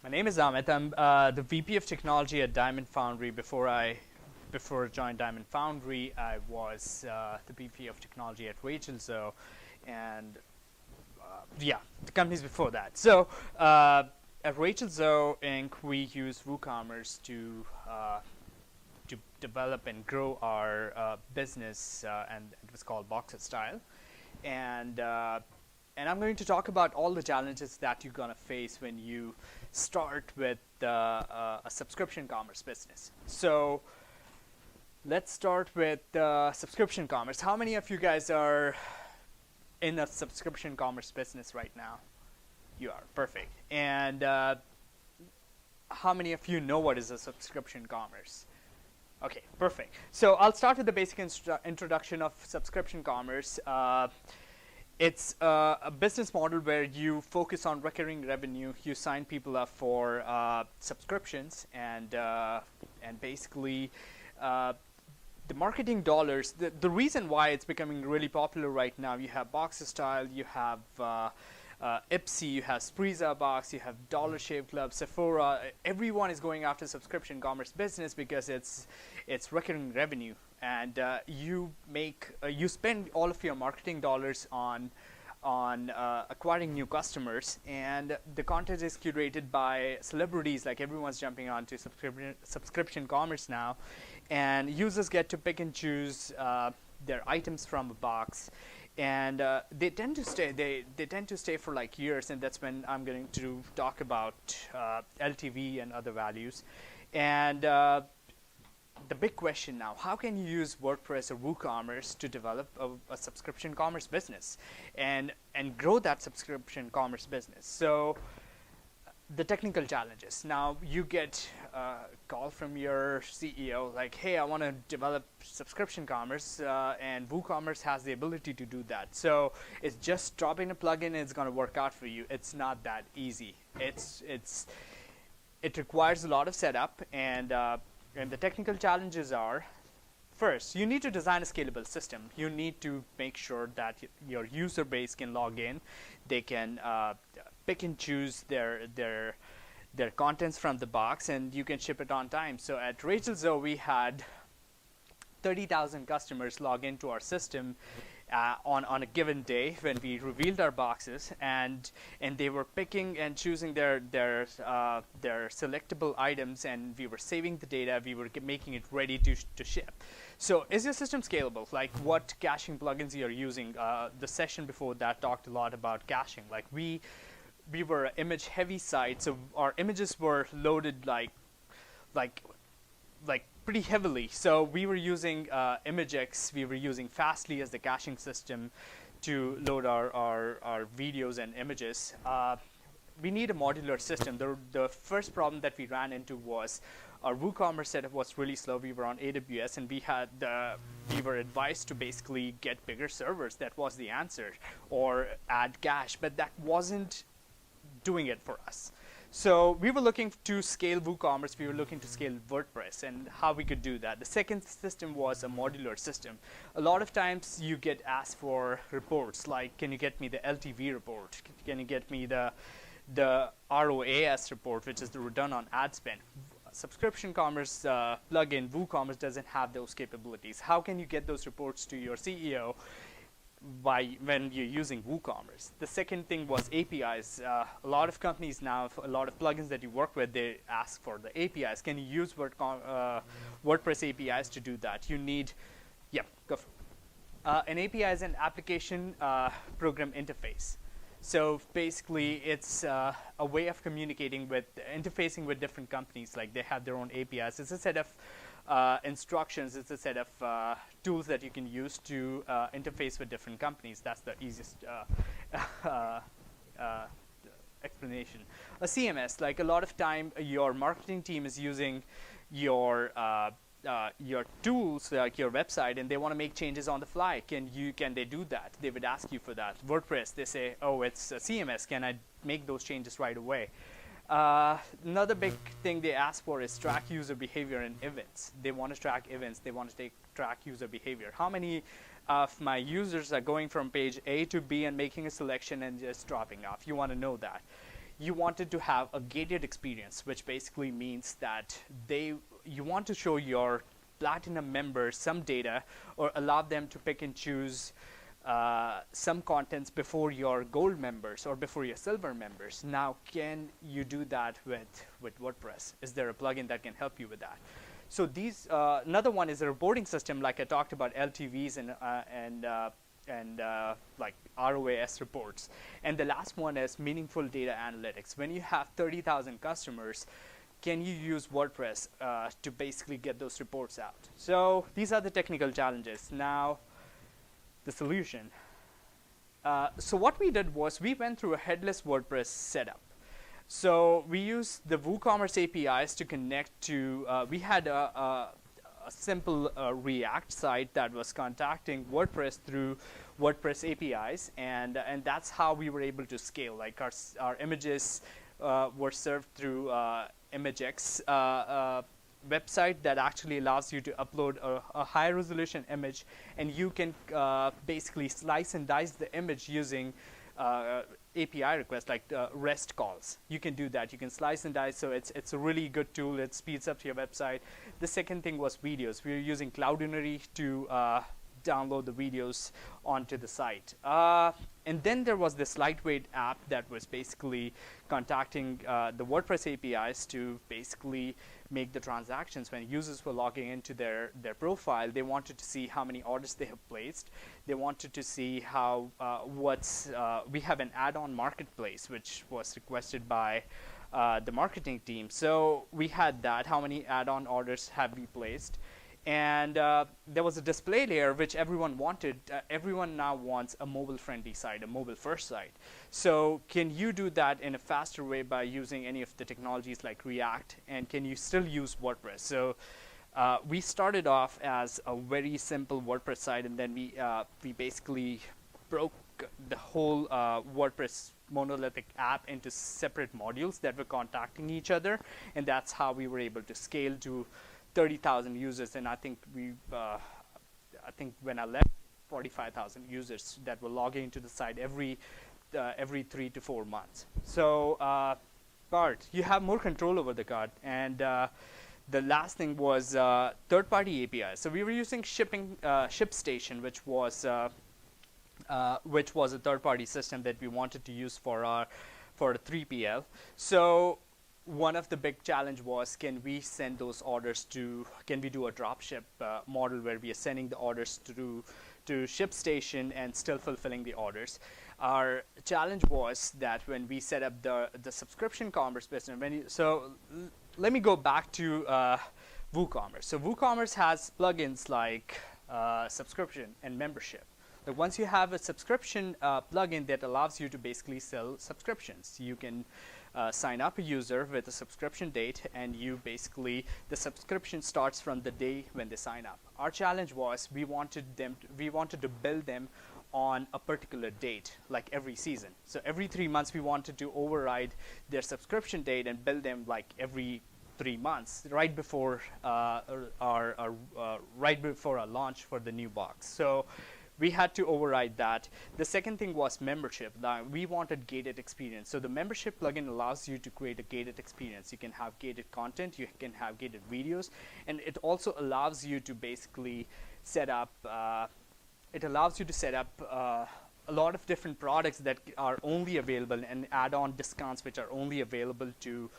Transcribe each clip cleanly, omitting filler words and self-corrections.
My name is Amit. I'm the VP of Technology at Diamond Foundry. Before I joined Diamond Foundry, I was the VP of Technology at Rachel Zoe, and the companies before that. So at Rachel Zoe Inc., we use WooCommerce to develop and grow our business, and it was called Boxer Style, and I'm going to talk about all the challenges that you're going to face when you start with a subscription commerce business. So let's start with subscription commerce. How many of you guys are in a subscription commerce business right now? You are. Perfect. And how many of you know what is a subscription commerce? Okay, perfect. So I'll start with the basic introduction of subscription commerce. It's a business model where you focus on recurring revenue. You sign people up for subscriptions, and basically the marketing dollars. The reason why it's becoming really popular right now, you have Boxer Style, you have Ipsy, you have Spreeza Box, you have Dollar Shave Club, Sephora. Everyone is going after subscription commerce business because it's recurring revenue, and you spend all of your marketing dollars on acquiring new customers, and the content is curated by celebrities. Like, everyone's jumping onto subscription commerce now, and users get to pick and choose their items from a box, and they tend to stay. They tend to stay for like years, and that's when I'm going to talk about LTV and other values. And the big question now: how can you use WordPress or WooCommerce to develop a subscription commerce business and grow that subscription commerce business? So the technical challenges. Now you get a call from your CEO like, hey, I want to develop subscription commerce, and WooCommerce has the ability to do that. So it's just dropping a plugin and it's going to work out for you. It's not that easy. It requires a lot of setup, and the technical challenges are: first, you need to design a scalable system. You need to make sure that your user base can log in. They can pick and choose their contents from the box, and you can ship it on time. So at Rachel Zoe, we had 30,000 customers log into our system on a given day when we revealed our boxes, and they were picking and choosing their selectable items, and we were saving the data. We were making it ready to ship. So is your system scalable? Like, what caching plugins you're using? The session before that talked a lot about caching. Like, we were an image heavy site, so our images were loaded like pretty heavily. So we were using ImageX, we were using Fastly as the caching system to load our videos and images. We need a modular system. The first problem that we ran into was our WooCommerce setup was really slow. We were on AWS, and we were advised to basically get bigger servers. That was the answer, or add cache, but that wasn't doing it for us. So we were looking to scale WooCommerce. We were looking to scale WordPress, and how we could do that. The second system was a modular system. A lot of times you get asked for reports, like, can you get me the LTV report? Can you get me the ROAS report, which is the return on ad spend? Subscription commerce plugin WooCommerce doesn't have those capabilities. How can you get those reports to your CEO when you're using WooCommerce? The second thing was APIs. A lot of companies now, a lot of plugins that you work with, they ask for the APIs. Can you use WordPress APIs to do that? You need, go for it. An API is an application program interface. So basically, it's a way of interfacing with different companies. Like, they have their own APIs. It's a set of instructions. It's a set of tools that you can use to interface with different companies. That's the easiest explanation. A CMS, like, a lot of time your marketing team is using your tools, like your website, and they want to make changes on the fly. Can they do that? They would ask you for that. WordPress, they say, oh, it's a CMS. Can I make those changes right away? Another big thing they ask for is track user behavior in events. They want to track events. They want to track user behavior. How many of my users are going from page A to B and making a selection and just dropping off? You want to know that. you wanted to have a gated experience, which basically means that you want to show your platinum members some data or allow them to pick and choose some contents before your gold members or before your silver members. Now, can you do that with WordPress? Is there a plugin that can help you with that? So these another one is a reporting system, like I talked about LTVs and like ROAS reports. And the last one is meaningful data analytics. When you have 30,000 customers, can you use WordPress to basically get those reports out? So these are the technical challenges. Now, the solution. So what we did was we went through a headless WordPress setup. So we used the WooCommerce APIs to connect to, we had a simple React site that was contacting WordPress through WordPress APIs, and that's how we were able to scale. Like our images were served through ImageX website that actually allows you to upload a high resolution image, and you can basically slice and dice the image using API requests like REST calls. You can do that. You can slice and dice, so it's a really good tool. It speeds up your website. The second thing was videos. We were using Cloudinary to download the videos onto the site. And then there was this lightweight app that was basically contacting the WordPress APIs to basically make the transactions. When users were logging into their profile, they wanted to see how many orders they have placed. They wanted to see how we have an add-on marketplace, which was requested by the marketing team. So we had that, how many add-on orders have we placed. And there was a display layer which everyone wanted. Everyone now wants a mobile-friendly site, a mobile-first site. So can you do that in a faster way by using any of the technologies like React? And can you still use WordPress? So we started off as a very simple WordPress site, and then we basically broke the whole WordPress monolithic app into separate modules that were contacting each other, and that's how we were able to scale to 30,000 users. And I think when I left, 45,000 users that were logging into the site every 3 to 4 months. So cart, you have more control over the cart. And the last thing was third-party APIs. So we were using ShipStation, which was a third-party system that we wanted to use for a 3PL. So one of the big challenge was, can we send those orders can we do a dropship model where we are sending the orders to ShipStation and still fulfilling the orders? Our challenge was that when we set up the subscription commerce business, let me go back to WooCommerce. So WooCommerce has plugins like subscription and membership. Like once you have a subscription plugin that allows you to basically sell subscriptions, you can sign up a user with a subscription date, and the subscription starts from the day when they sign up. Our challenge was we wanted to bill them on a particular date, like every season. So every 3 months we wanted to override their subscription date and bill them like every 3 months, right before our launch for the new box. So we had to override that. The second thing was membership. We wanted gated experience. So the membership plugin allows you to create a gated experience. You can have gated content, you can have gated videos, and it also allows you to basically set up, a lot of different products that are only available, and add-on discounts which are only available to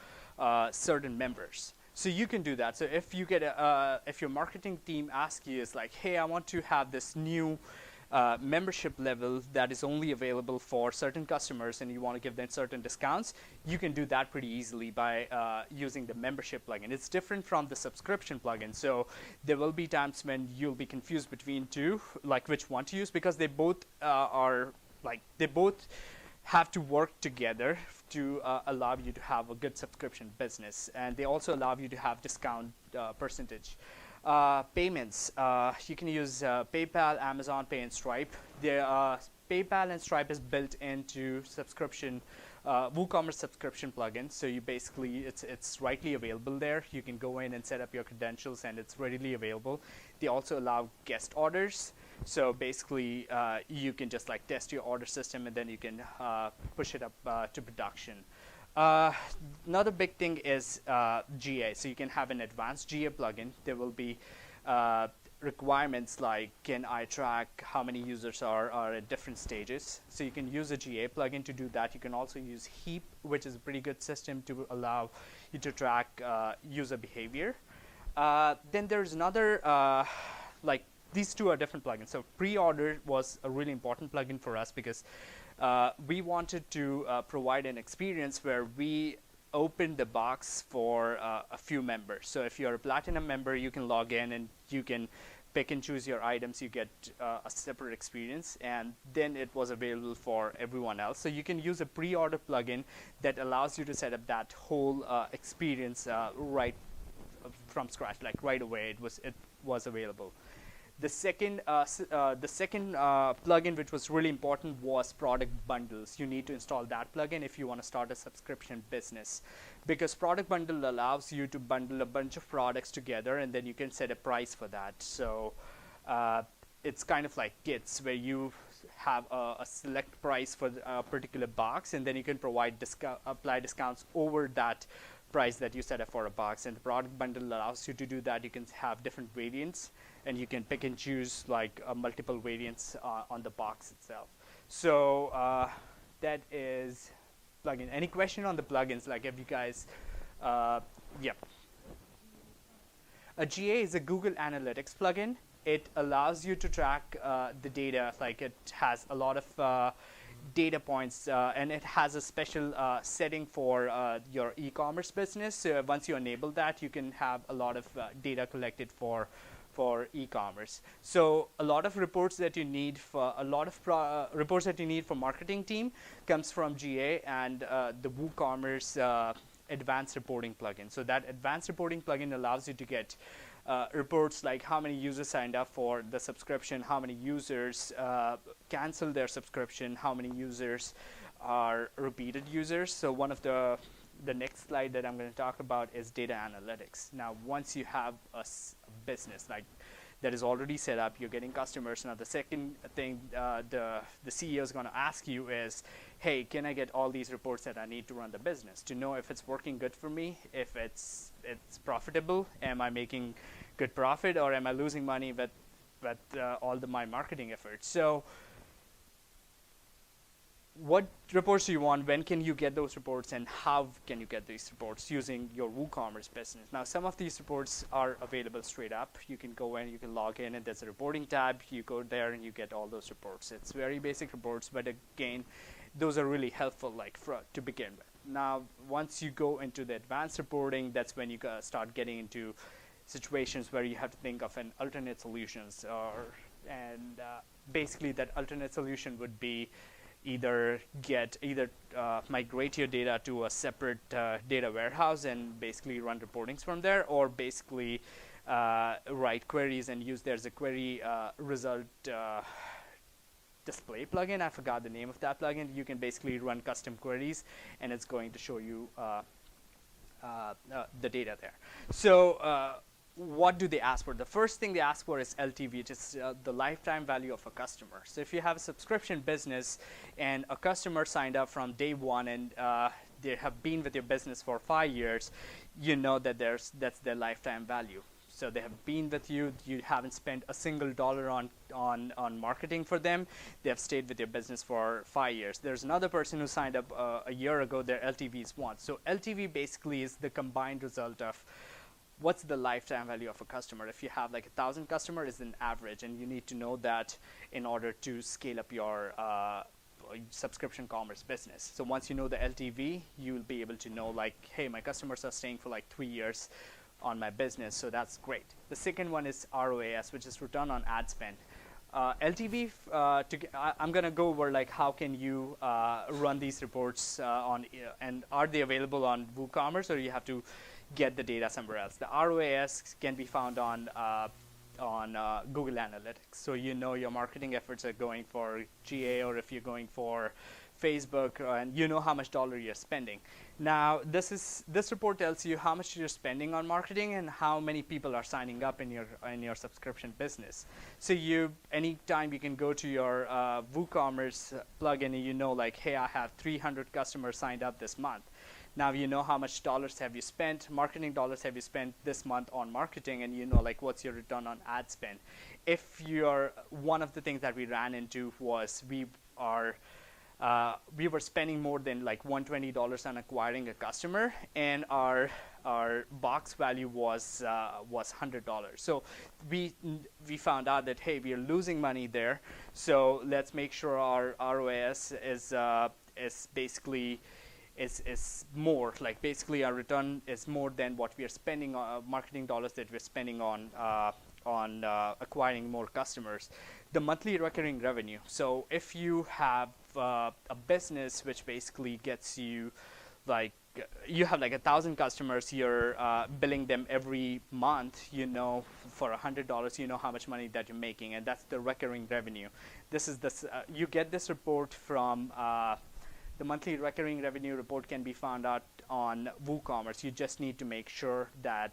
certain members. So you can do that. So if you get if your marketing team asks you, is like, hey, I want to have this new membership level that is only available for certain customers, and you want to give them certain discounts, you can do that pretty easily by using the membership plugin. It's different from the subscription plugin. So there will be times when you'll be confused between two, like which one to use, because they both have to work together to allow you to have a good subscription business. And they also allow you to have discount percentage. Payments, you can use PayPal, Amazon Pay, and Stripe. PayPal and Stripe is built into WooCommerce subscription plugin. So you basically, it's rightly available there. You can go in and set up your credentials, and it's readily available. They also allow guest orders. So basically, you can just like test your order system, and then you can push it up to production. Uh, Another big thing is GA. So you can have an advanced GA plugin. There will be requirements like, can I track how many users are at different stages? So you can use a GA plugin to do that. You can also use Heap, which is a pretty good system to allow you to track user behavior. Then there's another, like these two are different plugins. So pre-order was a really important plugin for us because we wanted to provide an experience where we open the box for a few members. So if you're a platinum member, you can log in and you can pick and choose your items. You get a separate experience, and then it was available for everyone else. So you can use a pre-order plugin that allows you to set up that whole experience right from scratch, like right away. It was available. The second plugin, which was really important, was product bundles. You need to install that plugin if you want to start a subscription business, because product bundle allows you to bundle a bunch of products together, and then you can set a price for that. So it's kind of like kits, where you have a select price for a particular box, and then you can apply discounts over that price that you set up for a box. And the product bundle allows you to do that. You can have different variants, and you can pick and choose like multiple variants on the box itself. So that is plugin. Any question on the plugins? Like, have you guys? Yeah. A GA is a Google Analytics plugin. It allows you to track the data. Like, it has a lot of data points, and it has a special setting for your e-commerce business. So once you enable that, you can have a lot of data collected for e-commerce. So a lot of reports that you need for marketing team comes from GA and the WooCommerce advanced reporting plugin. So that advanced reporting plugin allows you to get reports like how many users signed up for the subscription, how many users canceled their subscription, how many users are repeated users. So one of the next slide that I'm going to talk about is data analytics. Now, once you have a business like that is already set up, you're getting customers. Now, the second thing the CEO is going to ask you is, hey, can I get all these reports that I need to run the business to know if it's working good for me, if it's profitable, am I making good profit, or am I losing money with all my marketing efforts? So what reports do you want? When can you get those reports, and how can you get these reports using your WooCommerce business? Now, some of these reports are available straight up. You can go in, you can log in, and there's a reporting tab. You go there and you get all those reports. It's very basic reports, but again, those are really helpful, like to begin with. Now, once you go into the advanced reporting, that's when you start getting into situations where you have to think of an alternate solutions, and basically that alternate solution would be either migrate your data to a separate data warehouse and basically run reportings from there, or basically write queries and use there's a query result display plugin. I forgot the name of that plugin. You can basically run custom queries, and it's going to show you the data there. So what do they ask for? The first thing they ask for is LTV, which is the lifetime value of a customer. So if you have a subscription business and a customer signed up from day one, and they have been with your business for 5 years, you know that that's their lifetime value. So they have been with you. You haven't spent a single dollar on marketing for them. They have stayed with your business for 5 years. There's another person who signed up a year ago. Their LTV is 1. So LTV basically is the combined result of what's the lifetime value of a customer. If you have like 1,000 customers, it's an average, and you need to know that in order to scale up your subscription commerce business. So once you know the LTV, you'll be able to know like, hey, my customers are staying for like 3 years on my business, so that's great. The second one is ROAS, which is return on ad spend. LTV, I'm going to go over like how can you run these reports and are they available on WooCommerce, or you have to get the data somewhere else. The ROAS can be found on Google Analytics. So you know your marketing efforts are going for GA, or if you're going for Facebook, and you know how much dollar you're spending. Now, this report tells you how much you're spending on marketing and how many people are signing up in your subscription business. So anytime you can go to your WooCommerce plugin and you know like, hey, I have 300 customers signed up this month. Now you know how much dollars have you spent, marketing dollars have you spent this month on marketing, and you know like what's your return on ad spend. If you're, one of the things that we ran into was we were spending more than like $120 on acquiring a customer, and our box value was $100. So we found out that, hey, we are losing money there. So let's make sure our ROAS is basically is more, like basically our return is more than what we are spending on marketing dollars that we're spending on acquiring more customers. The monthly recurring revenue. So if you have a business which basically gets you, like you have like 1,000 customers, you're billing them every month, you know, for $100, you know how much money that you're making, and that's the recurring revenue. This is you get this report from the monthly recurring revenue report can be found out on WooCommerce. You just need to make sure that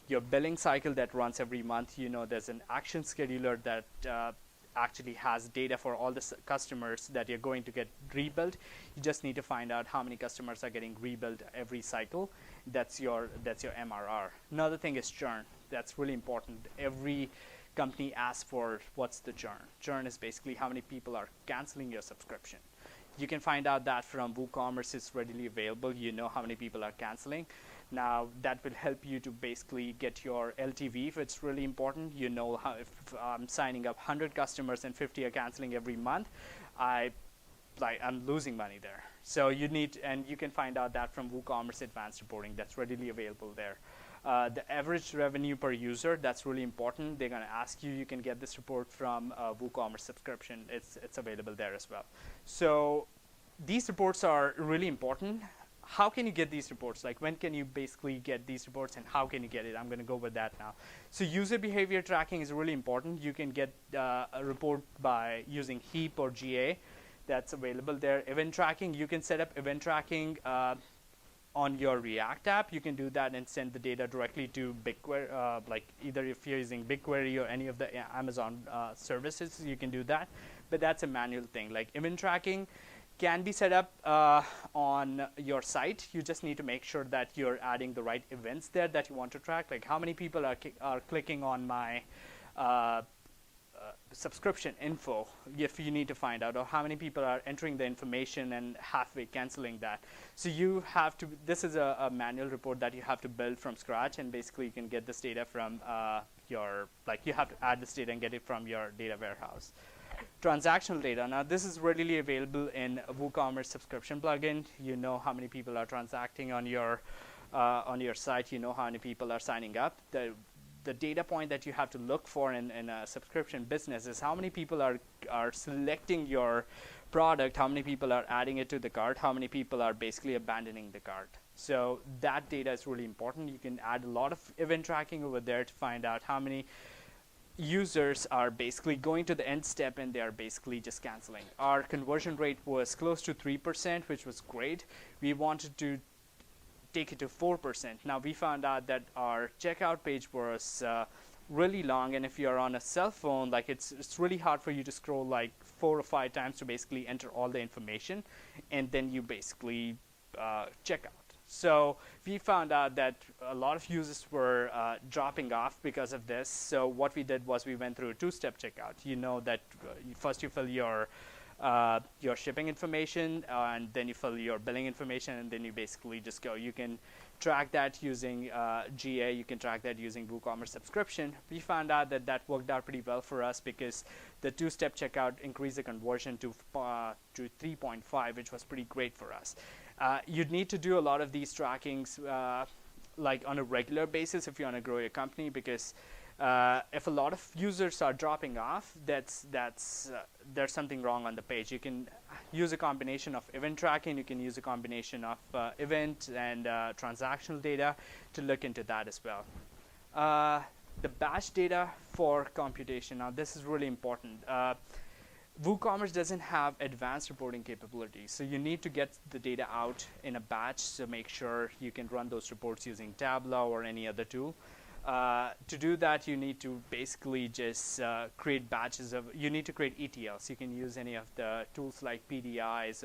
your billing cycle that runs every month, you know, there's an action scheduler that actually has data for all the customers that you're going to get rebuilt. You just need to find out how many customers are getting rebuilt every cycle. That's your MRR. Another thing is churn. That's really important. Every company asks for what's the churn. Churn is basically how many people are canceling your subscription. You can find out that from WooCommerce. It's readily available. You know how many people are canceling. Now that will help you to basically get your LTV if it's really important. You know how if I'm signing up 100 customers and 50 are canceling every month, I'm losing money there. So you need, and you can find out that from WooCommerce Advanced Reporting. That's readily available there. The average revenue per user, that's really important. They're going to ask you. You can get this report from WooCommerce subscription. It's available there as well. So these reports are really important. How can you get these reports? Like when can you basically get these reports, and how can you get it? I'm going to go with that now. So user behavior tracking is really important. You can get a report by using Heap or GA. That's available there. Event tracking, you can set up event tracking on your React app. You can do that and send the data directly to BigQuery, like either if you're using BigQuery or any of the Amazon services, you can do that. But that's a manual thing. Like event tracking can be set up on your site. You just need to make sure that you're adding the right events there that you want to track. Like how many people are clicking on my subscription info, if you need to find out, or how many people are entering the information and halfway canceling that. So you have to, this is a manual report that you have to build from scratch, and basically you can get this data from you have to add this data and get it from your data warehouse. Transactional data. Now this is readily available in a WooCommerce subscription plugin. You know how many people are transacting on your site. You know how many people are signing up. The data point that you have to look for in a subscription business is how many people are selecting your product, how many people are adding it to the cart, how many people are basically abandoning the cart. So that data is really important. You can add a lot of event tracking over there to find out how many users are basically going to the end step and they are basically just canceling. Our conversion rate was close to 3%, which was great. We wanted to take it to 4%. Now we found out that our checkout page was really long, and if you're on a cell phone, like it's really hard for you to scroll like 4 or 5 times to basically enter all the information, and then you basically check out. So we found out that a lot of users were dropping off because of this. So what we did was we went through a 2-step checkout. You know that first you fill your shipping information, and then you fill your billing information, and then you basically just go. You can track that using GA. You can track that using WooCommerce subscription. We found out that that worked out pretty well for us because the 2-step checkout increased the conversion to 3.5, which was pretty great for us. You'd need to do a lot of these trackings like on a regular basis if you want to grow your company, because if a lot of users are dropping off, there's something wrong on the page. You can use a combination of event tracking. You can use a combination of event and transactional data to look into that as well. The batch data for computation. Now this is really important. WooCommerce doesn't have advanced reporting capabilities, so you need to get the data out in a batch, so make sure you can run those reports using Tableau or any other tool. To do that, you need to basically just create batches of, you need to create ETLs. You can use any of the tools like PDIs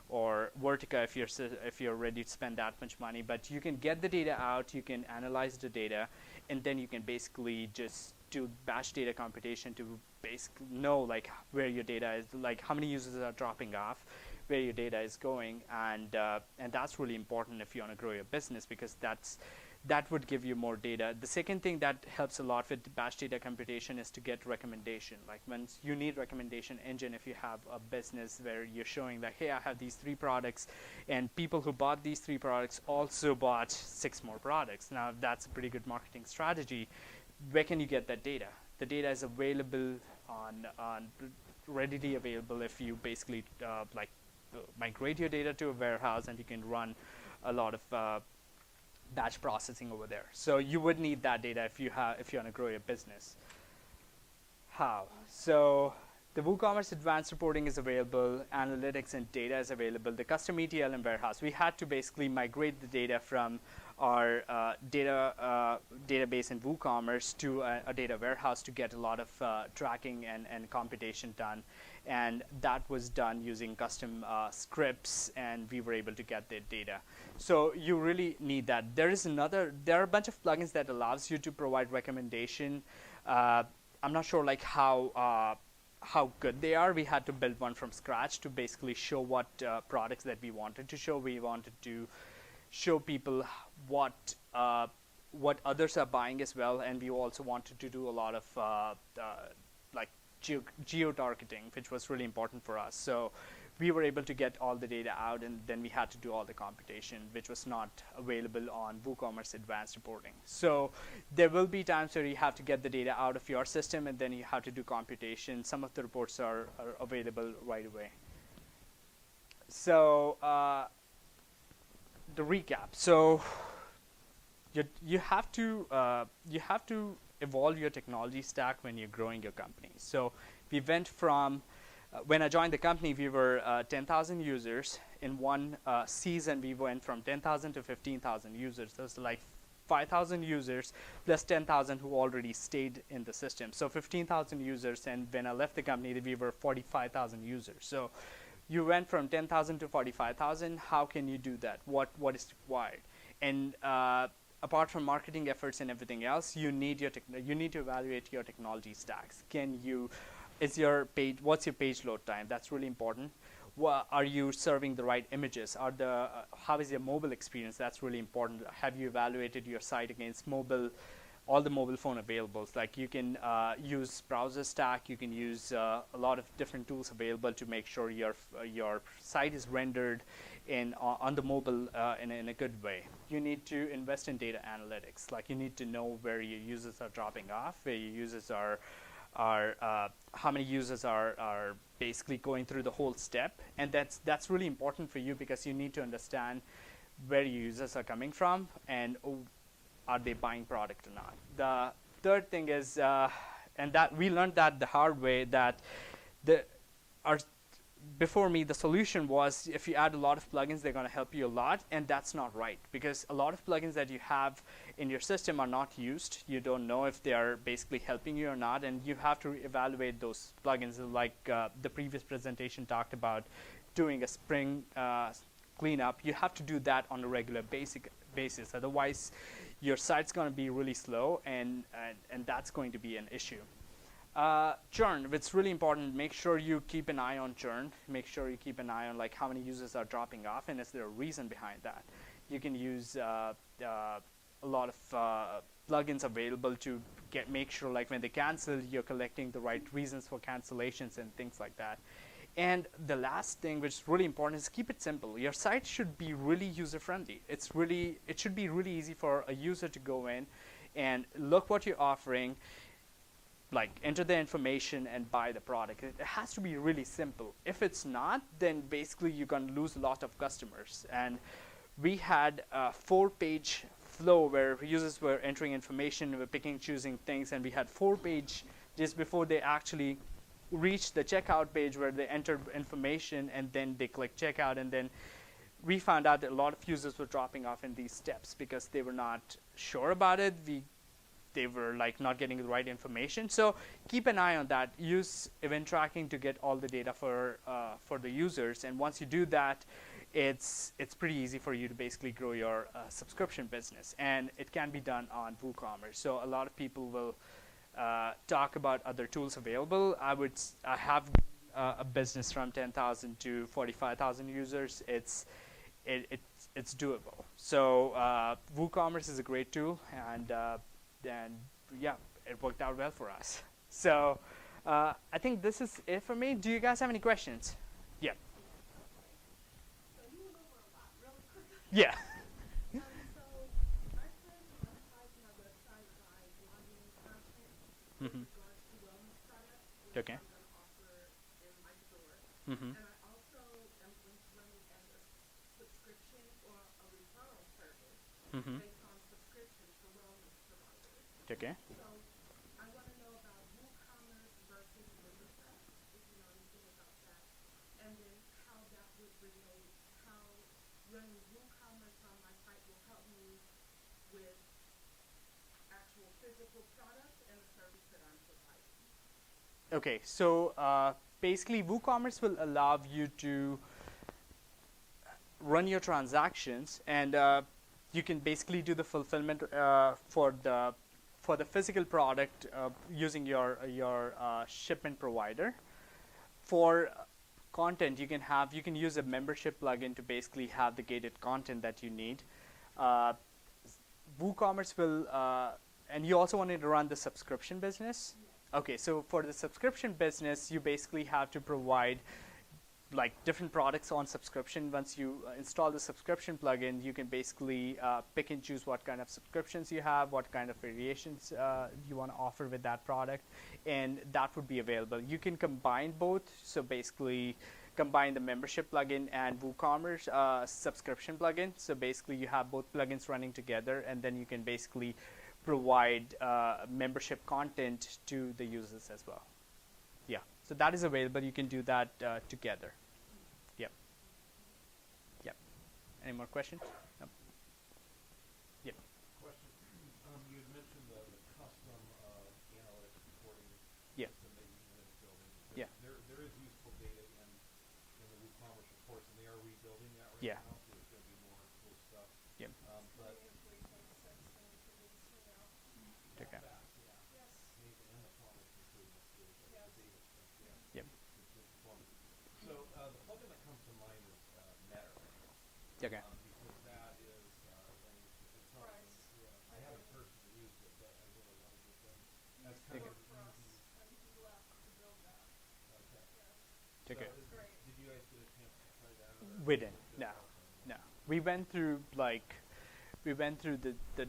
or Vertica if you're ready to spend that much money. But you can get the data out, you can analyze the data, and then you can basically just do batch data computation to basically know like where your data is, like how many users are dropping off, where your data is going, and that's really important if you want to grow your business, because that would give you more data. The second thing that helps a lot with batch data computation is to get recommendation. Like when you need recommendation engine, if you have a business where you're showing like, hey, I have these 3 products, and people who bought these 3 products also bought 6 more products. Now that's a pretty good marketing strategy. Where can you get that data? The data is available on readily available if you basically migrate your data to a warehouse, and you can run a lot of batch processing over there. So you would need that data if you want to grow your business. How? So the WooCommerce advanced reporting is available, analytics and data is available. The custom ETL and warehouse, we had to basically migrate the data from our database in WooCommerce to a data warehouse to get a lot of tracking and computation done. And that was done using custom scripts, and we were able to get the data. So you really need that. There are a bunch of plugins that allows you to provide recommendation. I'm not sure like how good they are. We had to build one from scratch to basically show what products that we wanted to show. We wanted to show people what others are buying as well, and we also wanted to do a lot of like geo-targeting, which was really important for us. So we were able to get all the data out, and then we had to do all the computation, which was not available on WooCommerce advanced reporting. So there will be times where you have to get the data out of your system, and then you have to do computation. Some of the reports are available right away. So the recap. So you have to evolve your technology stack when you're growing your company. So we went from when I joined the company, we were 10,000 users. In one season, we went from 10,000 to 15,000 users. There's like 5,000 users plus 10,000 who already stayed in the system. So 15,000 users, and when I left the company, we were 45,000 users. So you went from 10,000 to 45,000. How can you do that? What is required? And apart from marketing efforts and everything else, you need to evaluate your technology stacks. What's your page load time? That's really important. Are you serving the right images? How is your mobile experience? That's really important. Have you evaluated your site against all the mobile phone availables? Like you can use browser stack. You can use a lot of different tools available to make sure your site is rendered on the mobile in a good way. You need to invest in data analytics. Like you need to know where your users are dropping off, where your users are how many users are basically going through the whole step, and that's really important for you, because you need to understand where your users are coming from and are they buying product or not. The third thing is, and that we learned that the hard way, that before me, the solution was if you add a lot of plugins, they're going to help you a lot, and that's not right, because a lot of plugins that you have in your system are not used. You don't know if they are basically helping you or not, and you have to evaluate those plugins, like the previous presentation talked about doing a spring cleanup. You have to do that on a regular basis, otherwise your site's going to be really slow, and that's going to be an issue. Churn, it's really important. Make sure you keep an eye on churn. Make sure you keep an eye on like how many users are dropping off, and is there a reason behind that. You can use a lot of plugins available to make sure like when they cancel, you're collecting the right reasons for cancellations and things like that. And the last thing, which is really important, is keep it simple. Your site should be really user-friendly. It should be really easy for a user to go in and look what you're offering, like enter the information and buy the product. It has to be really simple. If it's not, then basically you're going to lose a lot of customers. And we had a 4-page flow where users were entering information, we were picking, choosing things, and we had 4 pages just before they actually reached the checkout page where they entered information, and then they click checkout, and then we found out that a lot of users were dropping off in these steps because they were not sure about it. they were like not getting the right information. So keep an eye on that. Use event tracking to get all the data for the users, and once you do that, it's pretty easy for you to basically grow your subscription business, and it can be done on WooCommerce. So a lot of people will talk about other tools available. I have a business from 10,000 to 45,000 users. It's doable. So WooCommerce is a great tool, and yeah, it worked out well for us. So I think this is it for me. Do you guys have any questions? Yeah. So you went over a lot really quick. Yeah. So I plan to monetize my website by blogging content with regards to wellness products, which Okay. I'm going to offer in my store. Mm-hmm. And I also am running as a subscription or a referral service Mm-hmm. based on subscriptions for wellness providers. Okay. So I want to know about WooCommerce versus membership, if you know anything about that, and then how that would relate, how running WooCommerce on my site will help me with actual physical products and the service that I'm providing. Okay. So basically, WooCommerce will allow you to run your transactions, and you can basically do the fulfillment for the physical product using your shipment provider. For content, you can use a membership plugin to basically have the gated content that you need. WooCommerce will, and you also wanted to run the subscription business. Okay, so for the subscription business, you basically have to provide like different products on subscription. Once you install the subscription plugin, you can basically pick and choose what kind of subscriptions you have, what kind of variations you want to offer with that product, and that would be available. You can combine both, so basically combine the membership plugin and WooCommerce subscription plugin. So basically you have both plugins running together, and then you can basically provide membership content to the users as well. Yeah, so that is available. You can do that together. Yep. Yep. Any more questions? No. Yep. Question. You had mentioned the custom analytics reporting Yeah. system that you wanted to build in. Yeah. There is useful data in the WooCommerce reports, and they are rebuilding that right Yeah. now, so there's going to be more cool stuff. Yep. But Okay. fast, yeah. Amazing. And the performance improvements too, the data stuff, yeah. Yep. Good performance. So the plugin that comes to mind is Meta. Okay. Because that is, it's not, I haven't personally used it, but I really want to get them. That's kind Okay. of easy. Okay. Okay. So did you guys get a chance to try that? Or We didn't. No. No. We went through the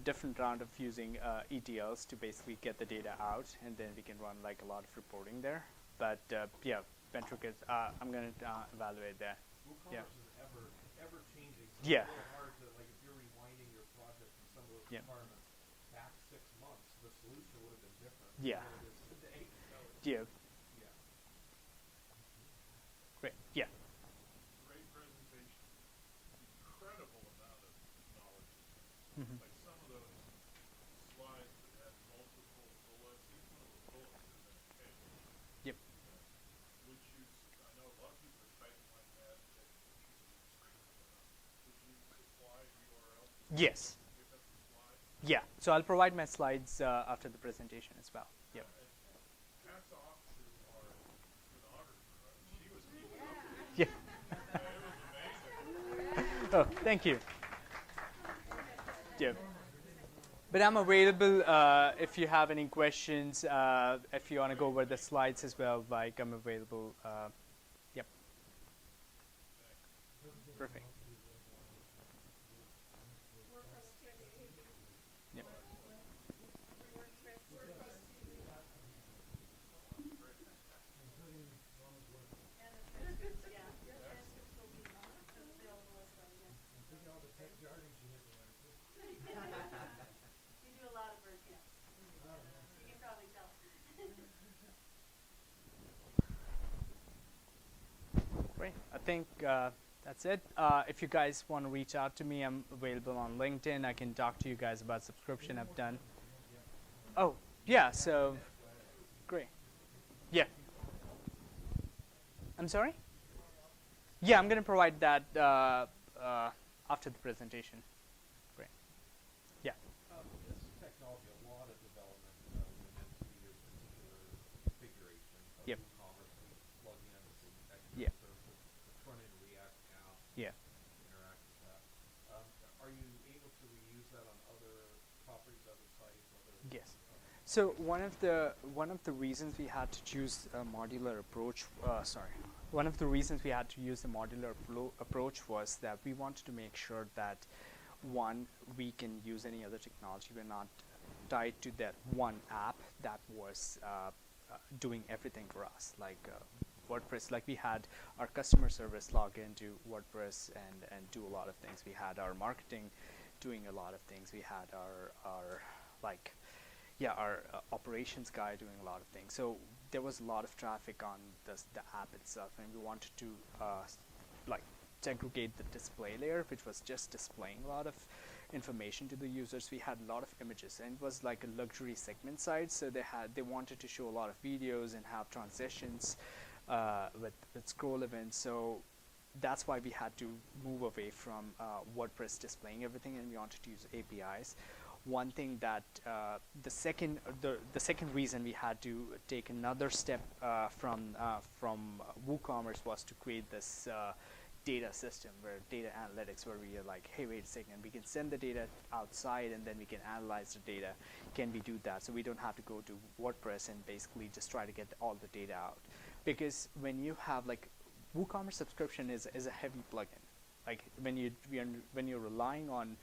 different round of using ETLs to basically get the data out, and then we can run like a lot of reporting there. But yeah, Ventric is. I'm gonna evaluate that. WooCommerce Yeah. is ever changing. So Yeah. It's a little hard to, like, if you're rewinding your project and some of those Yeah. requirements back 6 months, the solution would have been different. Yeah. Than it is today. So Yeah. yeah. Great. Yeah. Great presentation. Incredible amount of knowledge. Mhm. Like some of those slides that had multiple bullets, each one of those bullets is in a table. Yep. Would you, I know a lot of people are typing like that, take pictures of the screen or whatnot. Would you supply URLs? Yes. Pick up the slides? Yeah. So I'll provide my slides after the presentation as well. Yep. And hats off to our stenographer. She was keeping up with it. Yeah. It was amazing. Oh, thank you. Yeah. But I'm available if you have any questions. If you want to go over the slides as well, like I'm available. Yep. Perfect. Yep. We do a lot of WordCamps. You can probably tell. Great. I think that's it. If you guys want to reach out to me, I'm available on LinkedIn. I can talk to you guys about subscription I've done. Oh, yeah. So great. Yeah. I'm sorry. Yeah, I'm going to provide that after the presentation. Great. Yeah. This technology, a lot of development went into your particular configuration of Yep. WooCommerce with plugins and Yeah. extra services, the front-end React app, Yeah. interact with that. Are you able to reuse that on other properties, other sites, other? Yes. So one of the reasons we had to choose a modular approach, one of the reasons we had to use the modular approach was that we wanted to make sure that one, we can use any other technology. We're not tied to that one app that was doing everything for us, like WordPress. Like we had our customer service log into WordPress and do a lot of things. We had our marketing doing a lot of things. We had our operations guy doing a lot of things. So there was a lot of traffic on the app itself, and we wanted to like segregate the display layer, which was just displaying a lot of information to the users. We had a lot of images, and it was like a luxury segment site, so they wanted to show a lot of videos and have transitions with scroll events. So that's why we had to move away from WordPress displaying everything, and we wanted to use APIs. One thing that the second reason we had to take another step from WooCommerce was to create this data system, where data analytics, where we are like, hey, wait a second, we can send the data outside and then we can analyze the data. Can we do that? So we don't have to go to WordPress and basically just try to get all the data out. Because when you have like WooCommerce subscription is a heavy plugin. Like when you're relying on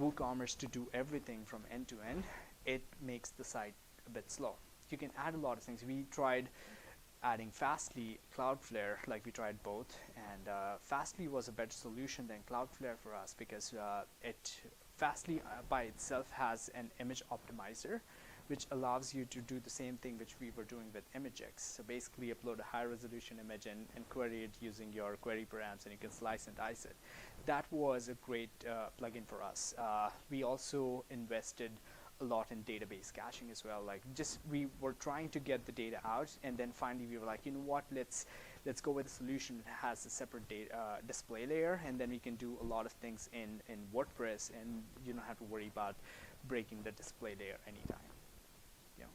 WooCommerce to do everything from end to end, it makes the site a bit slow. You can add a lot of things. We tried adding Fastly, Cloudflare, like we tried both, and Fastly was a better solution than Cloudflare for us because Fastly by itself has an image optimizer, which allows you to do the same thing which we were doing with ImageX. So basically upload a high resolution image and query it using your query params, and you can slice and dice it. That was a great plugin for us. We also invested a lot in database caching as well. Like we were trying to get the data out, and then finally we were like, you know what, let's go with a solution that has a separate display layer, and then we can do a lot of things in WordPress, and you don't have to worry about breaking the display layer anytime. Yeah.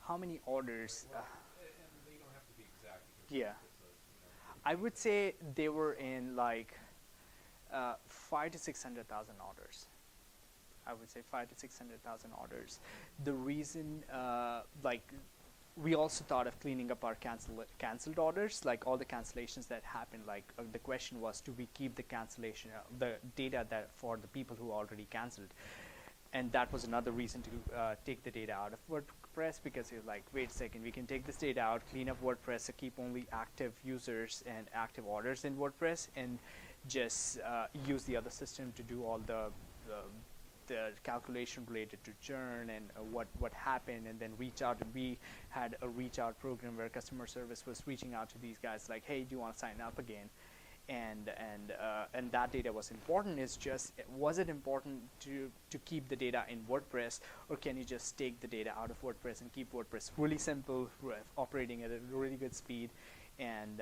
How many orders? And they don't have to be exact. Yeah. I would say they were in like 500,000 to 600,000 orders. I would say 500,000 to 600,000 orders. The reason, we also thought of cleaning up our canceled orders, like all the cancellations that happened. Like the question was, do we keep the cancellation, the data that for the people who already canceled? And that was another reason to take the data out of WordPress, because you're like, wait a second, we can take this data out, clean up WordPress, so keep only active users and active orders in WordPress, and just use the other system to do all the calculation related to churn and what happened, and then reach out. And we had a reach out program where customer service was reaching out to these guys like, hey, do you want to sign up again? And that data was important. It's just, was it important to keep the data in WordPress, or can you just take the data out of WordPress and keep WordPress really simple, operating at a really good speed, and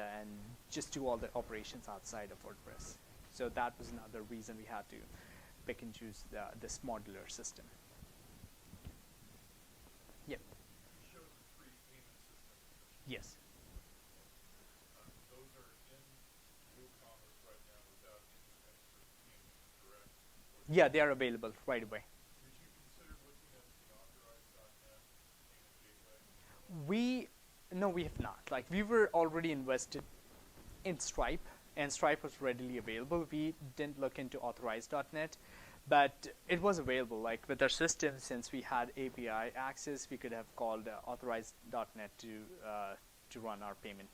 just do all the operations outside of WordPress? So that was another reason we had to pick and choose this modular system. Yep. You showed the three payment systems. Yes. Those are in WooCommerce right now without any extra payment, correct? Yeah, they are available right away. Did you consider looking at the authorized.net payment gateway? No, we have not. Like, we were already invested in Stripe, and Stripe was readily available. We didn't look into authorized.net, but it was available. Like with our system, since we had API access, we could have called authorized.net to run our payment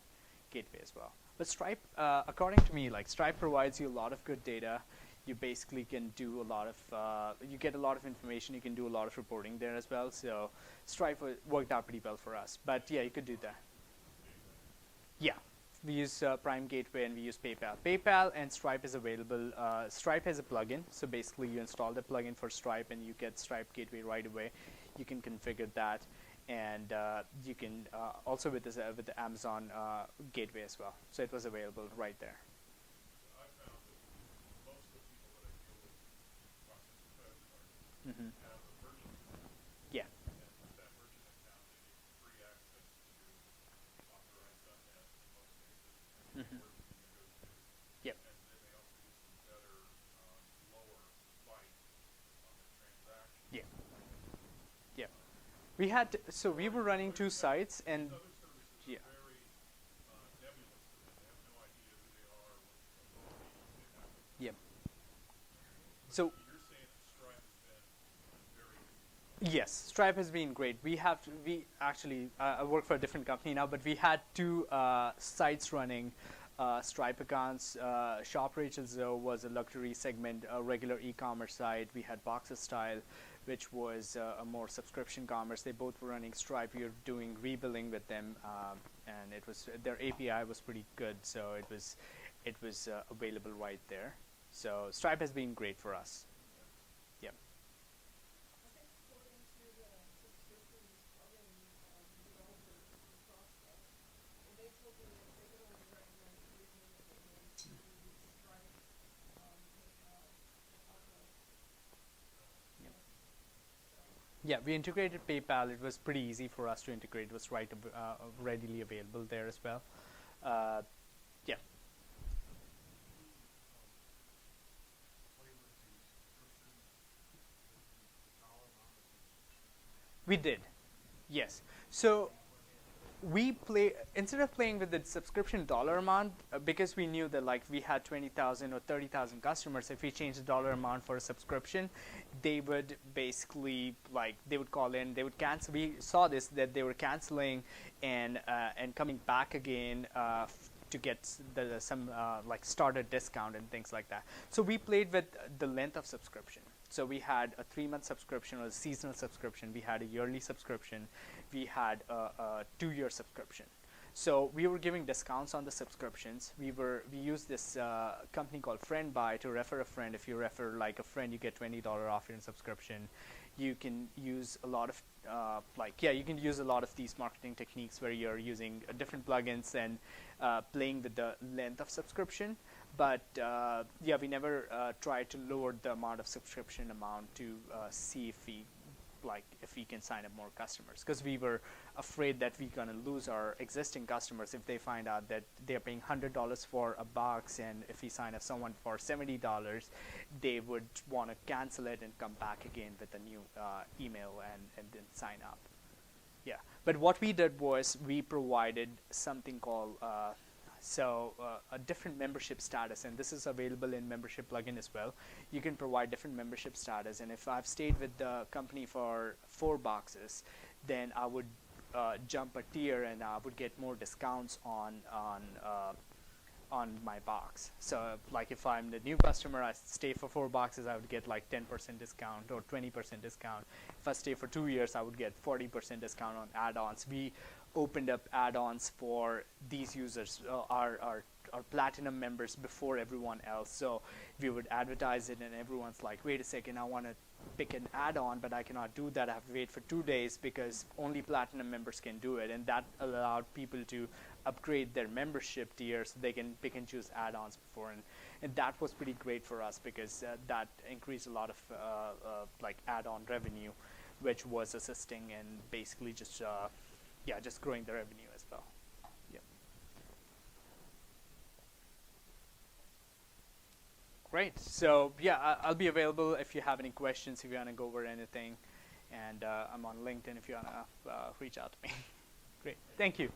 gateway as well. But Stripe, according to me, like Stripe provides you a lot of good data. You basically can do a lot of, you get a lot of information. You can do a lot of reporting there as well. So Stripe worked out pretty well for us. But yeah, you could do that. Yeah, We use Prime Gateway and we use PayPal. PayPal and Stripe is available. Stripe has a plugin, so basically you install the plugin for Stripe and you get Stripe Gateway right away. You can configure that, and you can also with the Amazon Gateway as well. So it was available right there. I found that most of the people that I deal with process credit cards Mm-hmm. have a merchant account, Yeah. and with that merchant account, they get free access to authorized.net in most cases, and Mm-hmm. work with the negotiators. Yep. And then they also get some better, lower spike on their transactions. Yeah. Yeah. We had so we were running two sites, and These other services yeah. are very nebulous to them. They have no idea who they are, what meetings they have with them. Yep. So You're saying that Stripe has been very good. yes, Stripe has been great. We actually I work for a different company now, but we had two sites running Stripe accounts. Shop Rachel Zoe was a luxury segment, a regular e-commerce site. We had Boxes Style, which was a more subscription commerce. They both were running Stripe. We were doing rebilling with them, and it was their API was pretty good, so it was available right there. So Stripe has been great for us. Yep. Okay, according to the subscriptions plugin developers and prospects, and they told me that they would only recommend using it to use Stripe, PayPal, Outlook. Yep. So, Yeah, we integrated PayPal. It was pretty easy for us to integrate. It was readily available there as well. Yeah. We did, yes. So we instead of playing with the subscription dollar amount, because we knew that like we had 20,000 or 30,000 customers, if we changed the dollar amount for a subscription, they would basically they would call in, they would cancel. We saw this, that they were canceling and coming back again to get some starter discount and things like that. So we played with the length of subscription. So we had a 3-month subscription or a seasonal subscription. We had a yearly subscription. We had a 2-year subscription. So we were giving discounts on the subscriptions. We used this company called FriendBuy to refer a friend. If you refer like a friend, you get $20 off your subscription. You can use a lot of you can use a lot of these marketing techniques where you're using different plugins and playing with the length of subscription. But we never tried to lower the amount of subscription amount to see if we can sign up more customers, because we were afraid that we're gonna lose our existing customers if they find out that they're paying $100 for a box, and if we sign up someone for $70, they would want to cancel it and come back again with a new email and then sign up. Yeah, but what we did was we provided something called a different membership status, and this is available in membership plugin as well. You can provide different membership status, and if I've stayed with the company for 4 boxes, then I would jump a tier and I would get more discounts on my box. So like if I'm the new customer, I stay for 4 boxes, I would get like 10% discount or 20% discount. If I stay for 2 years, I would get 40% discount on add-ons. We opened up add-ons for these users, our platinum members, before everyone else. So we would advertise it and everyone's like, wait a second, I want to pick an add-on, but I cannot do that. I have to wait for 2 days because only platinum members can do it. And that allowed people to upgrade their membership tier so they can pick and choose add-ons before. And that was pretty great for us because that increased a lot of add-on revenue, which was assisting and basically just growing the revenue as well. Yep. Great. So I'll be available if you have any questions, if you want to go over anything, and I'm on LinkedIn if you want to reach out to me. Great. Thank you.